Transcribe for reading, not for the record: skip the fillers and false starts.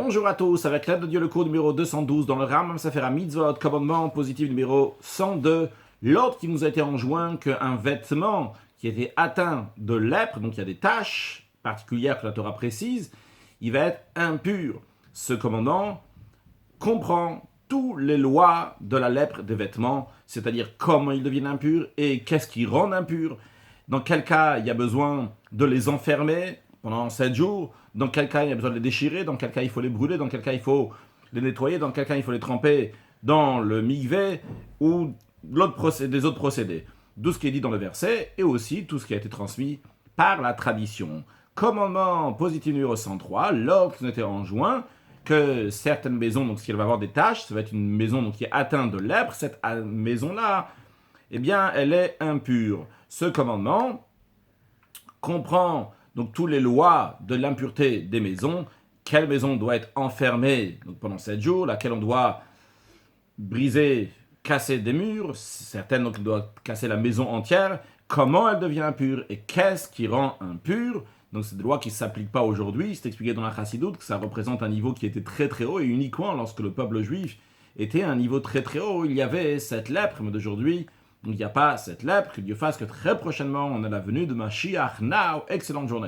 Bonjour à tous, avec l'aide de Dieu le cours numéro 212 dans le Rambam Sefer Mitzvot, commandement positif numéro 102, l'ordre qui nous a été enjoint qu'un vêtement qui était atteint de lèpre, donc il y a des taches particulières que la Torah précise, il va être impur. Ce commandement comprend toutes les lois de la lèpre des vêtements, c'est-à-dire comment ils deviennent impurs et qu'est-ce qui rend impurs, dans quel cas il y a besoin de les enfermer pendant 7 jours, dans quel cas il y a besoin de les déchirer, dans quel cas il faut les brûler, dans quel cas il faut les nettoyer, dans quel cas il faut les tremper dans le mikvé ou des autres procédés. Tout ce qui est dit dans le verset et aussi tout ce qui a été transmis par la tradition. Commandement positif numéro 103, l'ordre qui nous était enjoint que certaines maisons, donc si elle va avoir des taches, ça va être une maison donc, qui est atteinte de lèpre, cette maison-là, eh bien, elle est impure. Ce commandement comprend donc toutes les lois de l'impureté des maisons, quelle maison doit être enfermée donc, pendant 7 jours, laquelle on doit briser, casser des murs, certaines donc doivent casser la maison entière, comment elle devient impure et qu'est-ce qui rend impure. Donc c'est des lois qui ne s'appliquent pas aujourd'hui, c'est expliqué dans la Chassidoute que ça représente un niveau qui était très très haut et uniquement lorsque le peuple juif était à un niveau très très haut, il y avait cette lèpre, mais d'aujourd'hui, il n'y a pas cette lèpre, que Dieu fasse que très prochainement on a la venue de Mashiach. Now, excellente journée.